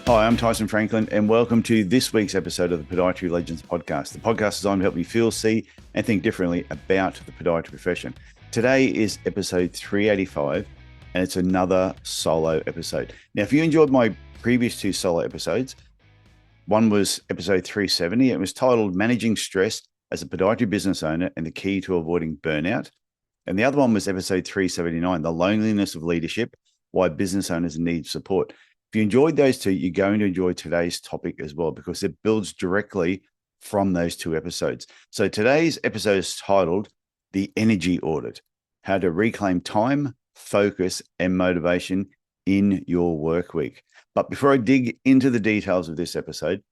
Hi, I'm Tyson Franklin, and welcome to this week's episode of the Podiatry Legends podcast. The podcast is designed to help you feel, see, and think differently about the podiatry profession. Today is episode 385, and it's another solo episode. Now, if you enjoyed my previous two solo episodes, one was episode 370. It was titled Managing Stress as a Podiatry Business Owner and the Key to Avoiding Burnout. And the other one was episode 379, The Loneliness of Leadership, Why Business Owners Need Support. If you enjoyed those two, you're going to enjoy today's topic as well, because it builds directly from those two episodes. So today's episode is titled The Energy Audit, How to Reclaim Time, Focus, and Motivation in Your Work Week. But before I dig into the details of this episode,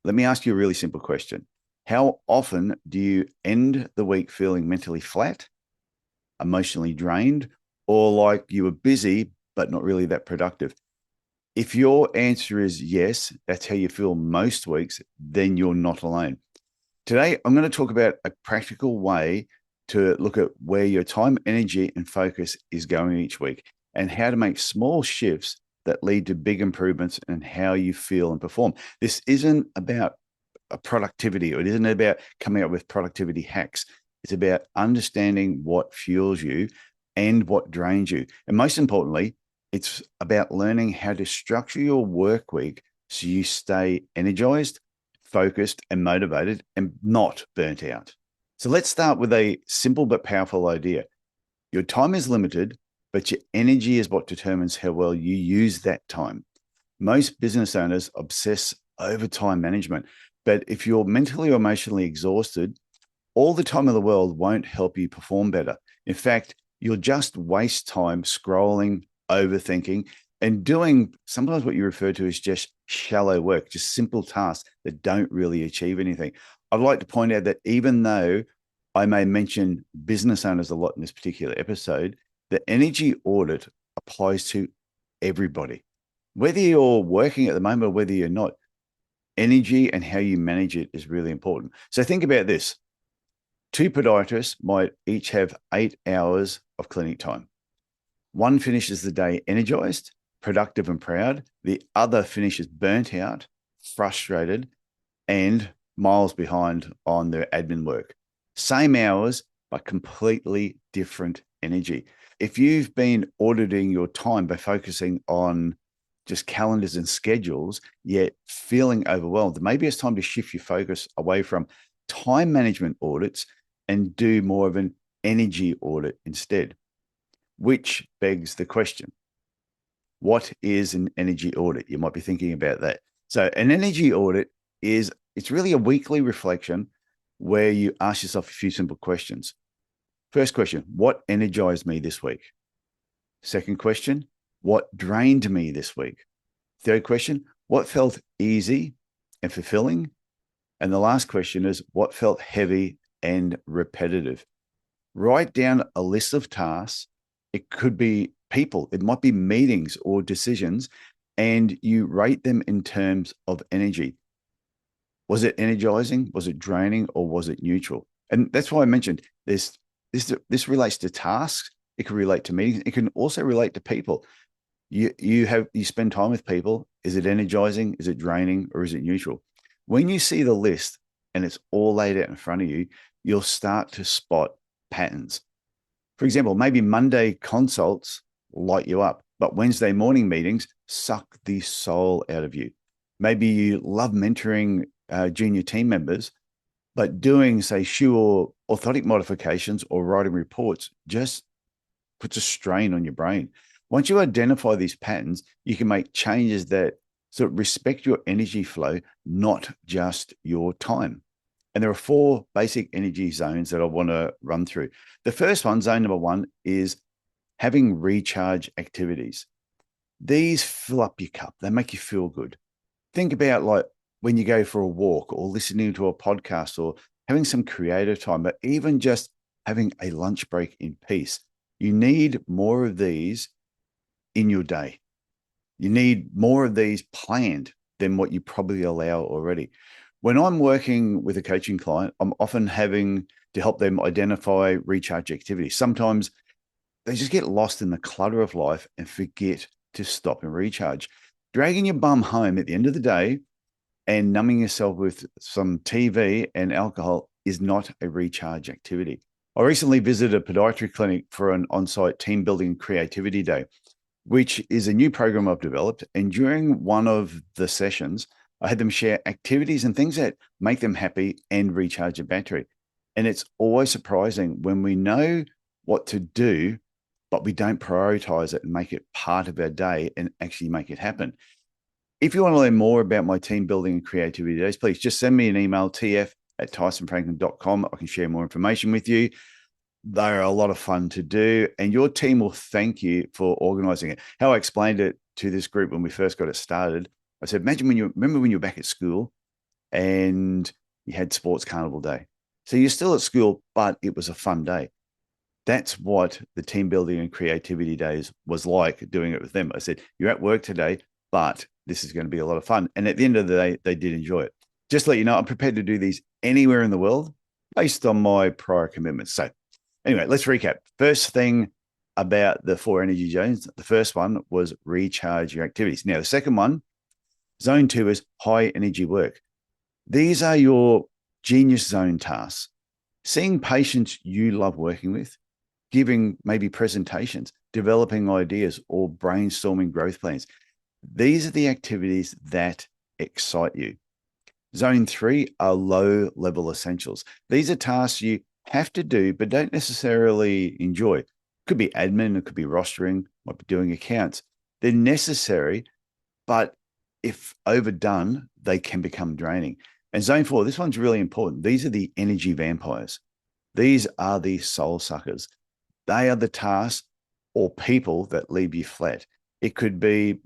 let me ask you a really simple question. How often do you end the week feeling mentally flat, emotionally drained, or like you were busy, but not really that productive? If your answer is yes, that's how you feel most weeks, then you're not alone. Today, I'm going to talk about a practical way to look at where your time, energy, and focus is going each week, and how to make small shifts that lead to big improvements in how you feel and perform. This isn't about productivity, or it isn't about coming up with productivity hacks. It's about understanding what fuels you and what drains you. And most importantly, it's about learning how to structure your work week so you stay energized, focused, and motivated, and not burnt out. So let's start with a simple but powerful idea. Your time is limited, but your energy is what determines how well you use that time. Most business owners obsess over time management, but if you're mentally or emotionally exhausted, all the time in the world won't help you perform better. In fact, you'll just waste time scrolling, overthinking, and doing sometimes what you refer to as just shallow work, just simple tasks that don't really achieve anything. I'd like to point out that even though I may mention business owners a lot in this particular episode, the energy audit applies to everybody. Whether you're working at the moment or whether you're not, energy and how you manage it is really important. So think about this. Two podiatrists might each have 8 hours of clinic time. One finishes the day energized, productive, and proud. The other finishes burnt out, frustrated, and miles behind on their admin work. Same hours, but completely different energy. If you've been auditing your time by focusing on just calendars and schedules, yet feeling overwhelmed, maybe it's time to shift your focus away from time management audits and do more of an energy audit instead. Which begs the question, what is an energy audit? You might be thinking about that. So an energy audit it's really a weekly reflection where you ask yourself a few simple questions. First question, what energized me this week? Second question, what drained me this week? Third question, what felt easy and fulfilling? And the last question is, what felt heavy and repetitive? Write down a list of tasks. It could be people, it might be meetings or decisions, and you rate them in terms of energy. Was it energizing? Was it draining? Or was it neutral? And that's why I mentioned this relates to tasks. It can relate to meetings. It can also relate to people. You spend time with people. Is it energizing? Is it draining? Or is it neutral? When you see the list and it's all laid out in front of you, you'll start to spot patterns. For example, maybe Monday consults light you up, but Wednesday morning meetings suck the soul out of you. Maybe you love mentoring junior team members, but doing, say, shoe or orthotic modifications or writing reports just puts a strain on your brain. Once you identify these patterns, you can make changes that sort of respect your energy flow, not just your time. And there are 4 basic energy zones that I want to run through. The first one, zone number 1, is having recharge activities. These fill up your cup. They make you feel good. Think about like when you go for a walk or listening to a podcast or having some creative time, but even just having a lunch break in peace. You need more of these in your day. You need more of these planned than what you probably allow already. When I'm working with a coaching client, I'm often having to help them identify recharge activities. Sometimes they just get lost in the clutter of life and forget to stop and recharge. Dragging your bum home at the end of the day and numbing yourself with some TV and alcohol is not a recharge activity. I recently visited a podiatry clinic for an on-site team building creativity day, which is a new program I've developed. And during one of the sessions, I had them share activities and things that make them happy and recharge a battery. And it's always surprising when we know what to do, but we don't prioritize it and make it part of our day and actually make it happen. If you want to learn more about my team building and creativity days, please just send me an email, tf@tysonfranklin.com. I can share more information with you. They're a lot of fun to do, and your team will thank you for organizing it. How I explained it to this group when we first got it started, I said, imagine remember when you were back at school and you had sports carnival day. So you're still at school, but it was a fun day. That's what the team building and creativity days was like, doing it with them. I said, you're at work today, but this is going to be a lot of fun. And at the end of the day, they did enjoy it. Just to let you know, I'm prepared to do these anywhere in the world based on my prior commitments. So anyway, let's recap. First thing about the 4 energy zones, the first one was recharge your activities. Now, the second one, zone 2, is high energy work. These are your genius zone tasks. Seeing patients you love working with, giving maybe presentations, developing ideas, or brainstorming growth plans. These are the activities that excite you. Zone 3 are low level essentials. These are tasks you have to do, but don't necessarily enjoy. It could be admin, it could be rostering, might be doing accounts. They're necessary, but if overdone, they can become draining. And zone 4, this one's really important. These are the energy vampires. These are the soul suckers. They are the tasks or people that leave you flat. It could be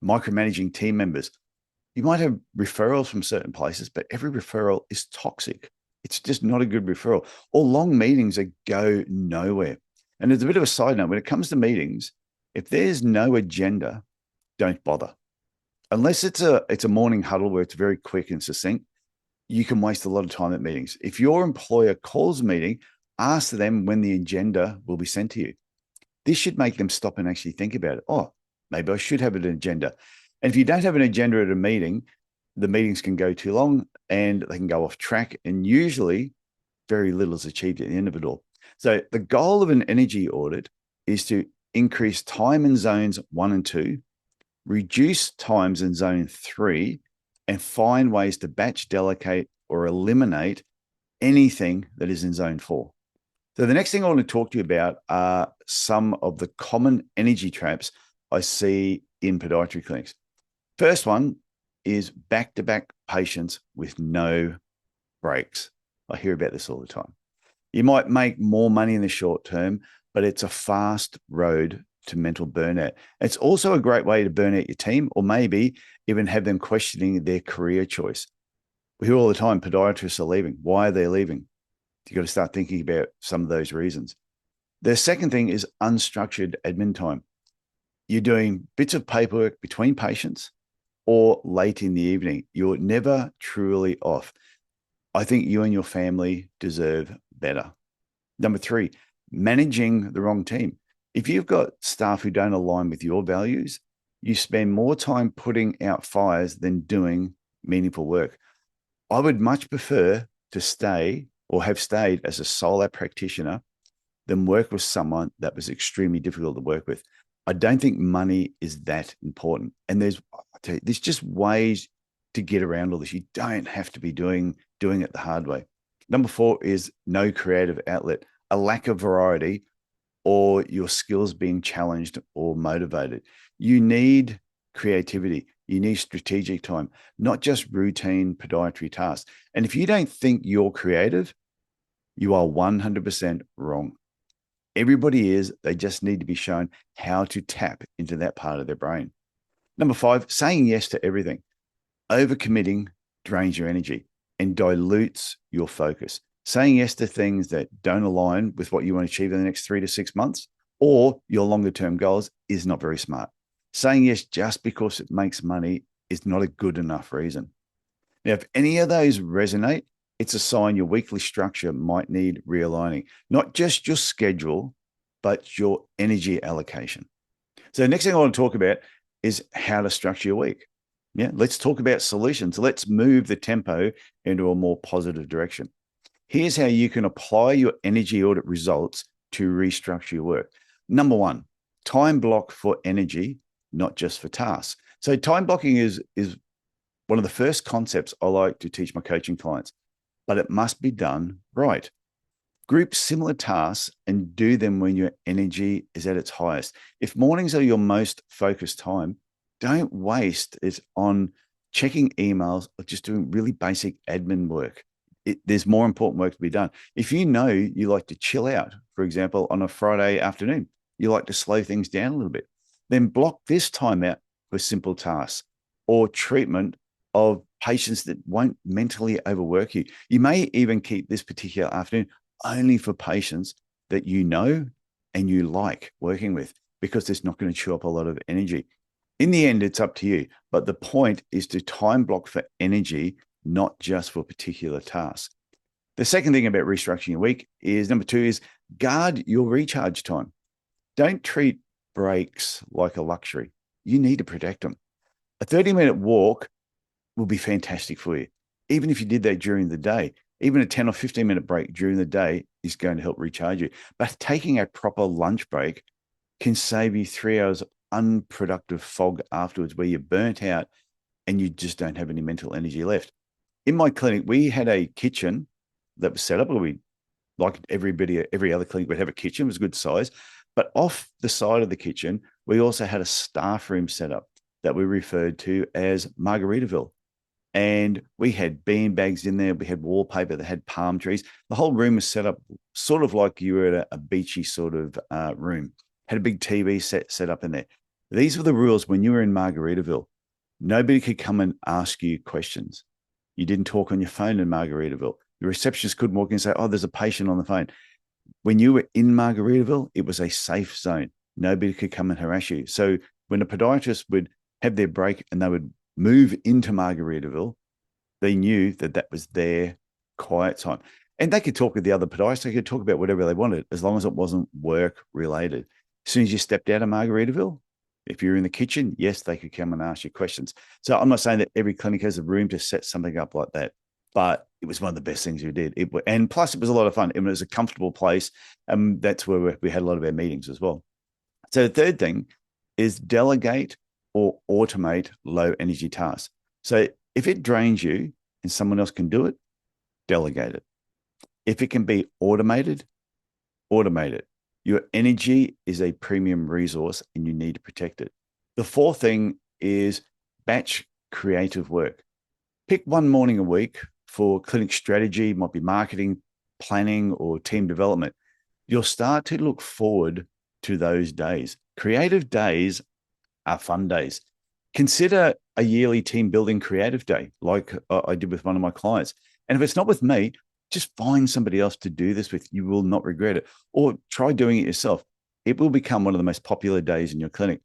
micromanaging team members. You might have referrals from certain places, but every referral is toxic. It's just not a good referral. Or long meetings that go nowhere. And there's a bit of a side note, when it comes to meetings, if there's no agenda, don't bother. Unless it's a morning huddle where it's very quick and succinct, you can waste a lot of time at meetings. If your employer calls a meeting, ask them when the agenda will be sent to you. This should make them stop and actually think about it. Oh, maybe I should have an agenda. And if you don't have an agenda at a meeting, the meetings can go too long and they can go off track. And usually very little is achieved at the end of it all. So the goal of an energy audit is to increase time in zones 1 and 2, reduce times in zone 3, and find ways to batch, delegate, or eliminate anything that is in zone 4. So the next thing I want to talk to you about are some of the common energy traps I see in podiatry clinics. First one is back-to-back patients with no breaks. I hear about this all the time. You might make more money in the short term, but it's a fast road to mental burnout. It's also a great way to burn out your team, or maybe even have them questioning their career choice. We hear all the time podiatrists are leaving. Why are they leaving? You've got to start thinking about some of those reasons. The second thing is unstructured admin time. You're doing bits of paperwork between patients or late in the evening. You're never truly off. I think you and your family deserve better. Number 3, managing the wrong team. If you've got staff who don't align with your values, you spend more time putting out fires than doing meaningful work. I would much prefer to stay or have stayed as a solo practitioner than work with someone that was extremely difficult to work with. I don't think money is that important. And there's just ways to get around all this. You don't have to be doing it the hard way. Number 4 is no creative outlet, a lack of variety, or your skills being challenged or motivated. You need creativity. You need strategic time, not just routine podiatry tasks. And if you don't think you're creative, you are 100% wrong. Everybody is. They just need to be shown how to tap into that part of their brain. Number 5, saying yes to everything. Overcommitting drains your energy and dilutes your focus. Saying yes to things that don't align with what you want to achieve in the next 3 to 6 months or your longer term goals is not very smart. Saying yes just because it makes money is not a good enough reason. Now, if any of those resonate, it's a sign your weekly structure might need realigning, not just your schedule, but your energy allocation. So the next thing I want to talk about is how to structure your week. Yeah, let's talk about solutions. Let's move the tempo into a more positive direction. Here's how you can apply your energy audit results to restructure your work. Number one, time block for energy, not just for tasks. So time blocking is one of the first concepts I like to teach my coaching clients, but it must be done right. Group similar tasks and do them when your energy is at its highest. If mornings are your most focused time, don't waste it on checking emails or just doing really basic admin work. There's more important work to be done. If you know you like to chill out, for example, on a Friday afternoon, you like to slow things down a little bit, then block this time out for simple tasks or treatment of patients that won't mentally overwork you. You may even keep this particular afternoon only for patients that you know and you like working with, because it's not going to chew up a lot of energy. In the end, it's up to you. But the point is to time block for energy, not just for particular tasks. The second thing about restructuring your week is number two is guard your recharge time. Don't treat breaks like a luxury. You need to protect them. A 30-minute walk will be fantastic for you. Even if you did that during the day, even a 10 or 15-minute break during the day is going to help recharge you. But taking a proper lunch break can save you 3 hours of unproductive fog afterwards, where you're burnt out and you just don't have any mental energy left. In my clinic, we had a kitchen that was set up where we, like every other clinic would have a kitchen. It was a good size. But off the side of the kitchen, we also had a staff room set up that we referred to as Margaritaville. And we had bean bags in there. We had wallpaper that had palm trees. The whole room was set up sort of like you were at a beachy sort of room. Had a big TV set up in there. These were the rules when you were in Margaritaville. Nobody could come and ask you questions. You didn't talk on your phone in Margaritaville. Your receptionist couldn't walk in and say, oh, there's a patient on the phone. When you were in Margaritaville, it was a safe zone. Nobody could come and harass you. So when a podiatrist would have their break and they would move into Margaritaville, they knew that that was their quiet time. And they could talk with the other podiatrists. They could talk about whatever they wanted, as long as it wasn't work related. As soon as you stepped out of Margaritaville, if you're in the kitchen, yes, they could come and ask you questions. So I'm not saying that every clinic has a room to set something up like that, but it was one of the best things we did. And plus, it was a lot of fun. It was a comfortable place. And that's where we had a lot of our meetings as well. So the third thing is delegate or automate low energy tasks. So if it drains you and someone else can do it, delegate it. If it can be automated, automate it. Your energy is a premium resource and you need to protect it. The fourth thing is batch creative work. Pick one morning a week for clinic strategy, might be marketing, planning, or team development. You'll start to look forward to those days. Creative days are fun days. Consider a yearly team building creative day, like I did with one of my clients. And if it's not with me, just find somebody else to do this with. You will not regret it. Or try doing it yourself. It will become one of the most popular days in your clinic.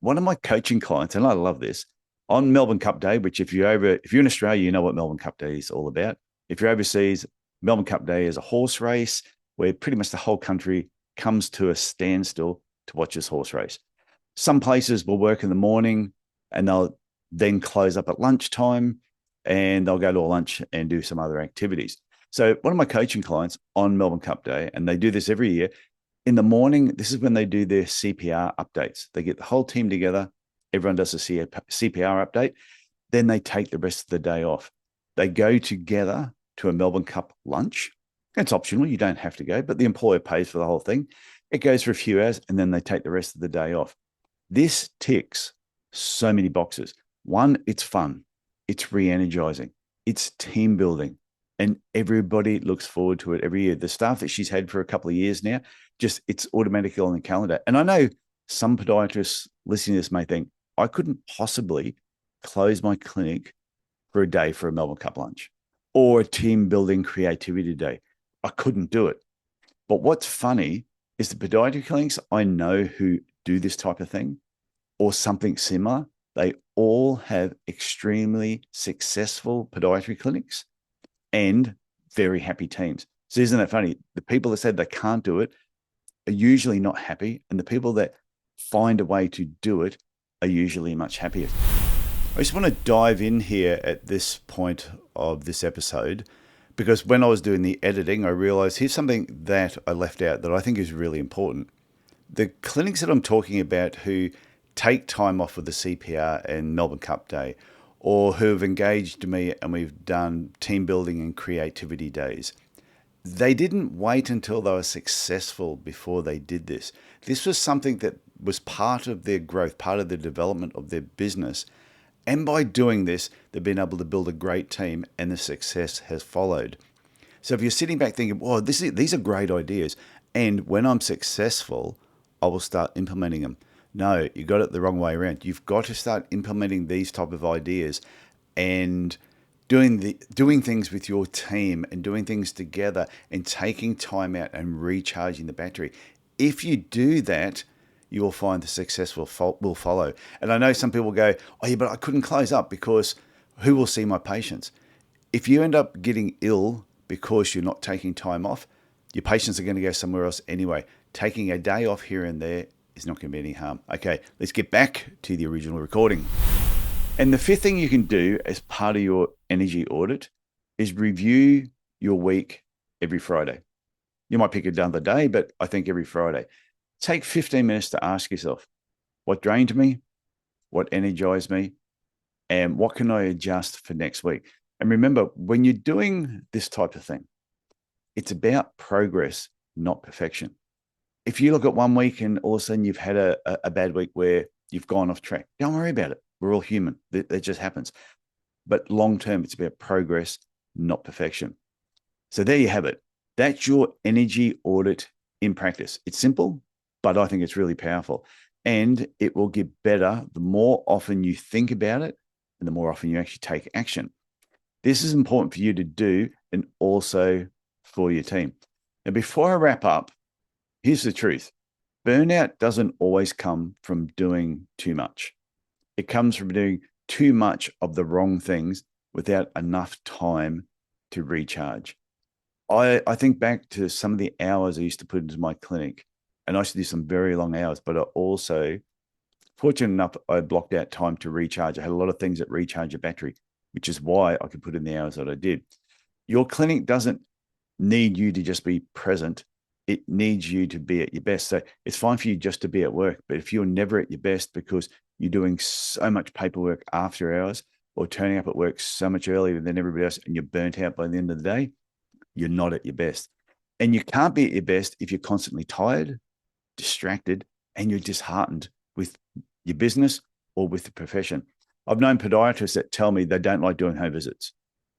One of my coaching clients, and I love this, on Melbourne Cup Day, which if you're in Australia, you know what Melbourne Cup Day is all about. If you're overseas, Melbourne Cup Day is a horse race where pretty much the whole country comes to a standstill to watch this horse race. Some places will work in the morning and they'll then close up at lunchtime and they'll go to a lunch and do some other activities. So one of my coaching clients on Melbourne Cup Day, and they do this every year, in the morning, this is when they do their CPR updates. They get the whole team together. Everyone does a CPR update. Then they take the rest of the day off. They go together to a Melbourne Cup lunch. It's optional. You don't have to go, but the employer pays for the whole thing. It goes for a few hours and then they take the rest of the day off. This ticks so many boxes. One, it's fun. It's re-energizing. It's team building. And everybody looks forward to it every year. The staff that she's had for a couple of years now, just it's automatically on the calendar. And I know some podiatrists listening to this may think, I couldn't possibly close my clinic for a day for a Melbourne Cup lunch or a team building creativity day. I couldn't do it. But what's funny is the podiatry clinics I know who do this type of thing or something similar, they all have extremely successful podiatry clinics and very happy teams. So isn't that funny? The people that said they can't do it are usually not happy. And the people that find a way to do it are usually much happier. I just want to dive in here at this point of this episode because when I was doing the editing, I realized here's something that I left out that I think is really important. The clinics that I'm talking about who take time off of the CPR and Melbourne Cup Day, or who have engaged me and we've done team building and creativity days, they didn't wait until they were successful before they did this. This was something that was part of their growth, part of the development of their business. And by doing this, they've been able to build a great team and the success has followed. So if you're sitting back thinking, "Well, these are great ideas, and when I'm successful, I will start implementing them." No, you got it the wrong way around. You've got to start implementing these type of ideas and doing things with your team and doing things together and taking time out and recharging the battery. If you do that, you will find the success will follow. And I know some people go, "Oh yeah, but I couldn't close up because who will see my patients?" If you end up getting ill because you're not taking time off, your patients are going to go somewhere else anyway. Taking a day off here and there is not going to be any harm. Okay, let's get back to the original recording. And the fifth thing you can do as part of your energy audit is review your week every Friday. You might pick another day, but I think every Friday. Take 15 minutes to ask yourself, what drained me? What energized me? And what can I adjust for next week? And remember, when you're doing this type of thing, it's about progress, not perfection. If you look at one week and all of a sudden you've had a bad week where you've gone off track, don't worry about it. We're all human. That just happens. But long term, it's about progress, not perfection. So there you have it. That's your energy audit in practice. It's simple, but I think it's really powerful. And it will get better the more often you think about it and the more often you actually take action. This is important for you to do and also for your team. Now, before I wrap up, here's the truth. Burnout doesn't always come from doing too much. It comes from doing too much of the wrong things without enough time to recharge. I think back to some of the hours I used to put into my clinic, and I used to do some very long hours, but I also, fortunate enough, I blocked out time to recharge. I had a lot of things that recharge your battery, which is why I could put in the hours that I did. Your clinic doesn't need you to just be present. It needs you to be at your best. So it's fine for you just to be at work, but if you're never at your best because you're doing so much paperwork after hours or turning up at work so much earlier than everybody else and you're burnt out by the end of the day, you're not at your best. And you can't be at your best if you're constantly tired, distracted, and you're disheartened with your business or with the profession. I've known podiatrists that tell me they don't like doing home visits.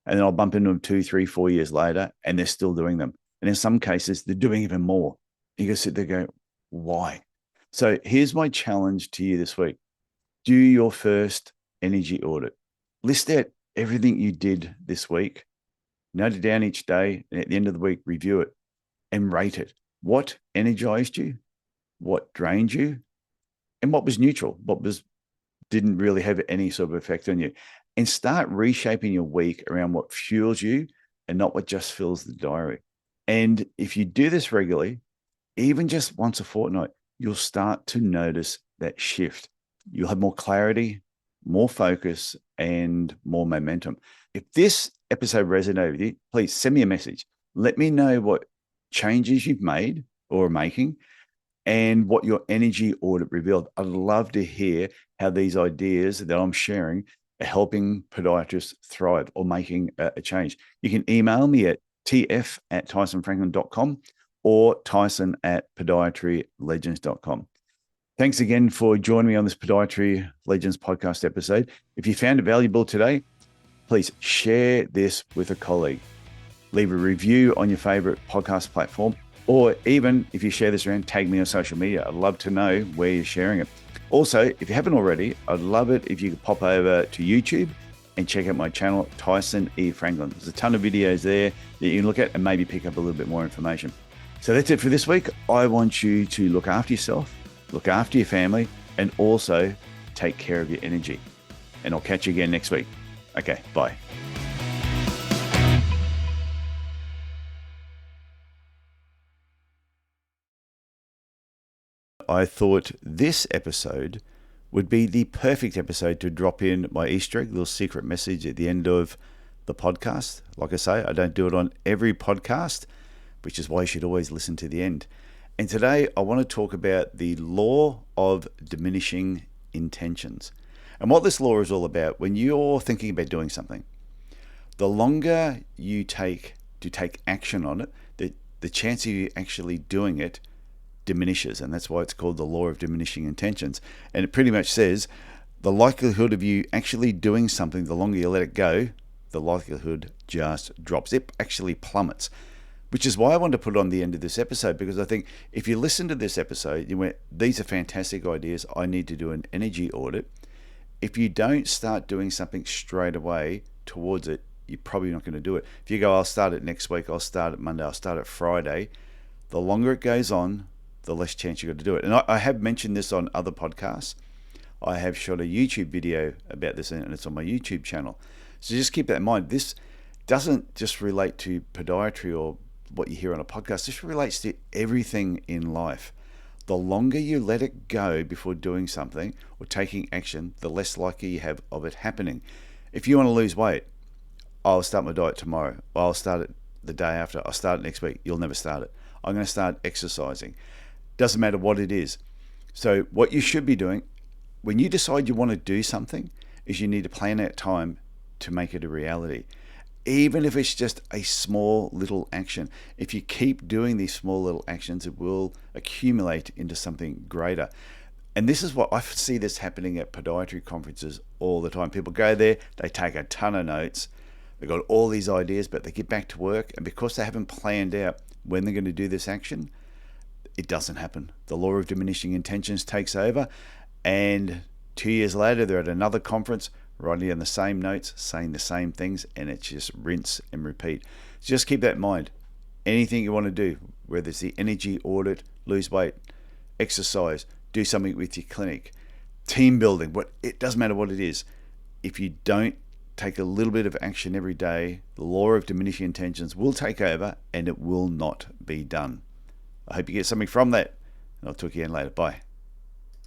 And then I'll bump into them 2, 3, 4 years later, and they're still doing them. And in some cases, they're doing even more. You can sit there and go, why? So here's my challenge to you this week. Do your first energy audit. List out everything you did this week. Note it down each day, and at the end of the week, review it and rate it. What energized you? What drained you? And what was neutral? What didn't really have any sort of effect on you? And start reshaping your week around what fuels you and not what just fills the diary. And if you do this regularly, even just once a fortnight, you'll start to notice that shift. You'll have more clarity, more focus, and more momentum. If this episode resonated with you, please send me a message. Let me know what changes you've made or are making and what your energy audit revealed. I'd love to hear how these ideas that I'm sharing are helping podiatrists thrive or making a change. You can email me at tf@tysonfranklin.com or tyson@podiatrylegends.com. Thanks again for joining me on this Podiatry Legends podcast episode. If you found it valuable today, please share this with a colleague. Leave a review on your favorite podcast platform, or even if you share this around, tag me on social media. I'd love to know where you're sharing it. Also, if you haven't already, I'd love it if you could pop over to YouTube and check out my channel, Tyson E. Franklin. There's a ton of videos there that you can look at and maybe pick up a little bit more information. So that's it for this week. I want you to look after yourself, look after your family, and also take care of your energy. And I'll catch you again next week. Okay, bye. I thought this episode would be the perfect episode to drop in my Easter egg, little secret message at the end of the podcast. Like I say, I don't do it on every podcast, which is why you should always listen to the end. And today I want to talk about the law of diminishing intentions. And what this law is all about, when you're thinking about doing something, the longer you take to take action on it, the chance of you actually doing it diminishes. And that's why it's called the law of diminishing intentions. And it pretty much says the likelihood of you actually doing something, the longer you let it go, the likelihood just drops. It actually plummets. Which is why I wanted to put it on the end of this episode, because I think if you listen to this episode, you went, these are fantastic ideas. I need to do an energy audit. If you don't start doing something straight away towards it, you're probably not going to do it. If you go, I'll start it next week, I'll start it Monday, I'll start it Friday, the longer it goes on, the less chance you've got to do it. And I have mentioned this on other podcasts. I have shot a YouTube video about this, and it's on my YouTube channel. So just keep that in mind. This doesn't just relate to podiatry or what you hear on a podcast. This relates to everything in life. The longer you let it go before doing something or taking action, the less likely you have of it happening. If you want to lose weight, I'll start my diet tomorrow. I'll start it the day after. I'll start it next week. You'll never start it. I'm going to start exercising. Doesn't matter what it is. So what you should be doing when you decide you want to do something is you need to plan out time to make it a reality. Even if it's just a small little action. If you keep doing these small little actions, it will accumulate into something greater. And this is what I see this happening at podiatry conferences all the time. People go there, they take a ton of notes, they've got all these ideas, but they get back to work, and because they haven't planned out when they're going to do this action, it doesn't happen. The law of diminishing intentions takes over, and 2 years later, they're at another conference, writing down the same notes, saying the same things, and it's just rinse and repeat. So just keep that in mind. Anything you want to do, whether it's the energy audit, lose weight, exercise, do something with your clinic, team building, it doesn't matter what it is. If you don't take a little bit of action every day, the law of diminishing intentions will take over and it will not be done. I hope you get something from that, and I'll talk to you again later. Bye.